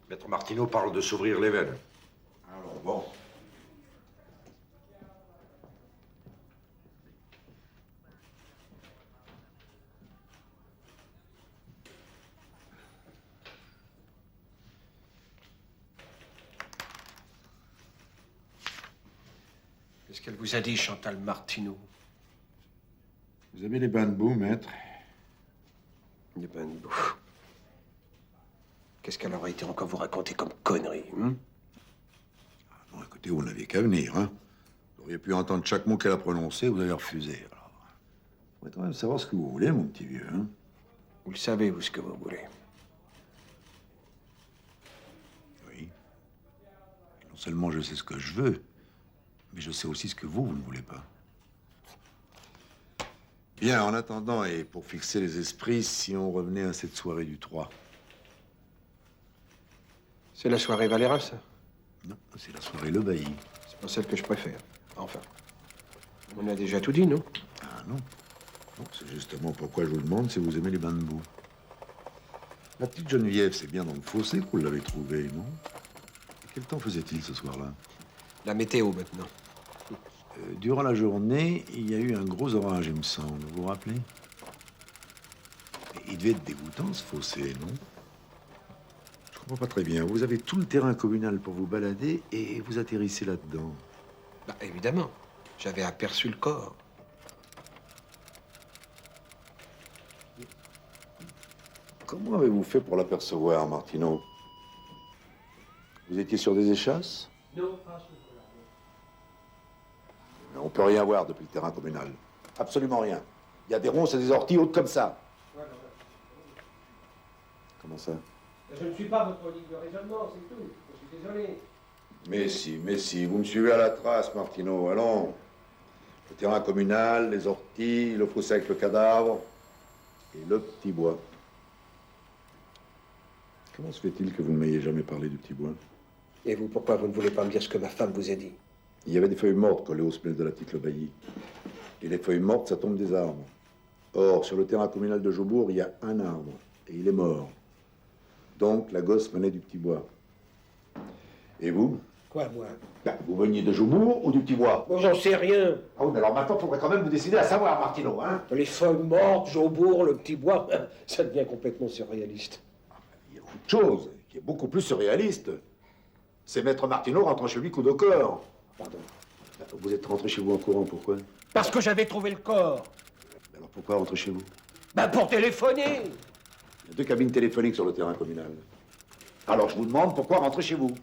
Maître Martineau parle de s'ouvrir les veines. Alors bon. Qu'est-ce qu'elle vous a dit, Chantal Martineau? Vous avez les bains de boue, maître? Les bains de boue. Qu'est-ce qu'elle aurait été encore vous raconter comme connerie, Ah non, écoutez, vous n'aviez qu'à venir, hein. Vous auriez pu entendre chaque mot qu'elle a prononcé, vous avez refusé, alors. Vous pourriez quand même savoir ce que vous voulez, mon petit vieux, hein. Vous le savez, vous, ce que vous voulez. Oui. Et non seulement je sais ce que je veux, mais je sais aussi ce que vous ne voulez pas. Bien, en attendant, et pour fixer les esprits, si on revenait à cette soirée du 3. C'est la soirée Valera, ça? Non, c'est la soirée Le Bailly. C'est pas celle que je préfère. Enfin. On a déjà tout dit, non? Ah non. Non, c'est justement pourquoi je vous demande si vous aimez les bains de boue. La petite Geneviève, c'est bien dans le fossé que vous l'avez trouvée, non? Et quel temps faisait-il ce soir-là? La météo, maintenant. Durant la journée, il y a eu un gros orage, il me semble. Vous vous rappelez? Et il devait être dégoûtant, ce fossé, non? Je comprends pas très bien. Vous avez tout le terrain communal pour vous balader et vous atterrissez là-dedans. Bah, évidemment. J'avais aperçu le corps. Comment avez-vous fait pour l'apercevoir, Martineau? Vous étiez sur des échasses? Non, pas sur On peut rien voir depuis le terrain communal. Absolument rien. Il y a des ronces et des orties hautes comme ça. Comment ça? Je ne suis pas votre ligne de raisonnement, c'est tout. Je suis désolé. Mais si, vous me suivez à la trace, Martineau, allons. Le terrain communal, les orties, le fossé avec le cadavre et le petit bois. Comment se fait-il que vous ne m'ayez jamais parlé du petit bois? Et vous, pourquoi vous ne voulez pas me dire ce que ma femme vous a dit? Il y avait des feuilles mortes collées aux semelles de la petite Le Bailly. Et les feuilles mortes, ça tombe des arbres. Or, sur le terrain communal de Jaubourg, il y a un arbre. Et il est mort. Donc, la gosse venait du petit bois. Et vous? Quoi, moi? Ben, vous veniez de Jaubourg ou du petit bois? Bon, j'en sais rien. Ah oui, mais alors maintenant, il faudrait quand même vous décider à savoir, Martineau, hein? Les feuilles mortes, Jaubourg, le petit bois, ça devient complètement surréaliste. Il y a autre chose qui est beaucoup plus surréaliste. C'est Maître Martineau rentrant chez lui coup de corps. Pardon. Vous êtes rentré chez vous en courant, pourquoi? Parce que j'avais trouvé le corps. Alors pourquoi rentrer chez vous? Ben, pour téléphoner. Il y a 2 cabines téléphoniques sur le terrain communal. Alors je vous demande pourquoi rentrer chez vous?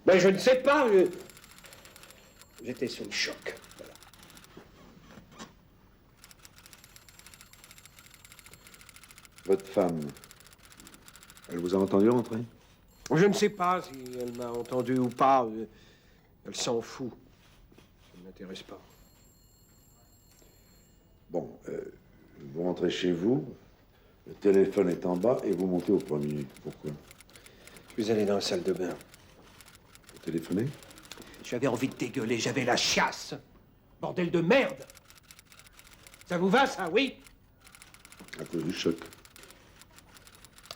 Ben, je ne sais pas. J'étais sous le choc. Voilà. Votre femme, elle vous a entendu rentrer? Je ne sais pas si elle m'a entendu ou pas. Elle s'en fout. Ça ne m'intéresse pas. Bon, vous rentrez chez vous, le téléphone est en bas et vous montez au premier. Pourquoi? Je suis allé dans la salle de bain. Vous téléphonez? J'avais envie de dégueuler, j'avais la chiasse. Bordel de merde. Ça vous va, ça, oui? À cause du choc.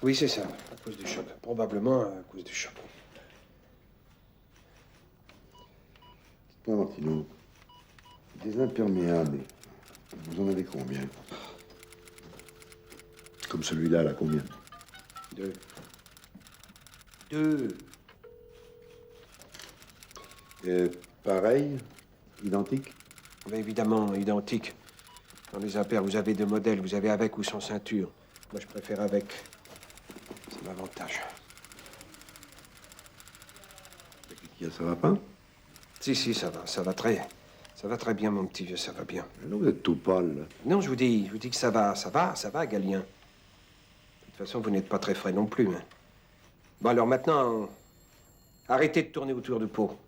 Oui, c'est ça, à cause du choc. Probablement à cause du choc. Dites-moi, Martineau, des imperméables, vous en avez combien? Comme celui-là, là, combien? 2. 2. Pareil? Identique? Mais évidemment, identique. Dans les impairs, vous avez 2 modèles. Vous avez avec ou sans ceinture. Moi, je préfère avec. C'est l'avantage. Ça va pas? Si, ça va. Ça va très bien, mon petit vieux, ça va bien. Mais non, vous êtes tout pâle, là. Non, je vous dis que ça va, Galien. De toute façon, vous n'êtes pas très frais non plus, hein. Bon, alors maintenant, arrêtez de tourner autour du pot.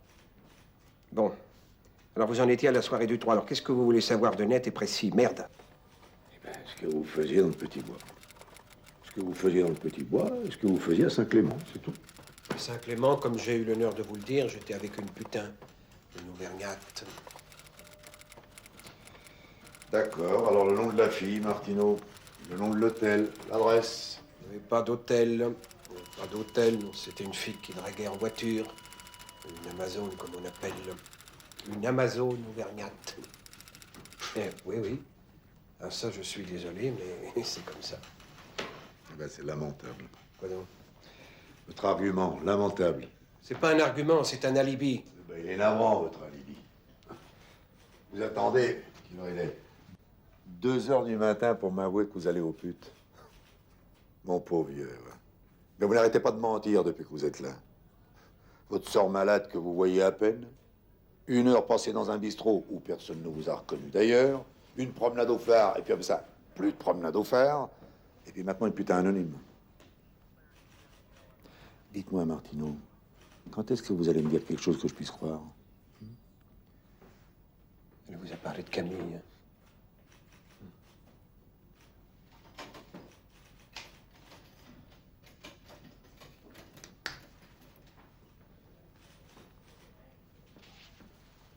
Bon. Alors, vous en étiez à la soirée du 3. Alors, qu'est-ce que vous voulez savoir de net et précis? Merde. Eh ben, ce que vous faisiez dans le petit bois. Ce que vous faisiez dans le petit bois, et ce que vous faisiez à Saint-Clément, c'est tout. À Saint-Clément, comme j'ai eu l'honneur de vous le dire, j'étais avec une putain, une Auvergnate. D'accord, alors le nom de la fille, Martineau, le nom de l'hôtel, l'adresse. Il n'y avait pas d'hôtel, Pas d'hôtel, non, c'était une fille qui draguait en voiture. Une Amazone, comme on appelle. Une Amazone auvergnate. Oui, oui. Ah, ça, je suis désolé, mais c'est comme ça. Eh ben, c'est lamentable. Quoi donc? Votre argument, lamentable. C'est pas un argument, c'est un alibi. Eh ben, il est navrant, votre alibi. Vous attendez, quelle heure il est 2 heures du matin pour m'avouer que vous allez aux putes. Mon pauvre vieux. Ouais. Mais vous n'arrêtez pas de mentir depuis que vous êtes là. Votre sœur malade que vous voyez à peine. 1 heure passée dans un bistrot où personne ne vous a reconnu d'ailleurs. Une promenade au phare, et puis comme ça, plus de promenade au phare. Et puis maintenant, une putain anonyme. Dites-moi, Martineau, quand est-ce que vous allez me dire quelque chose que je puisse croire? Elle vous a parlé de Camille.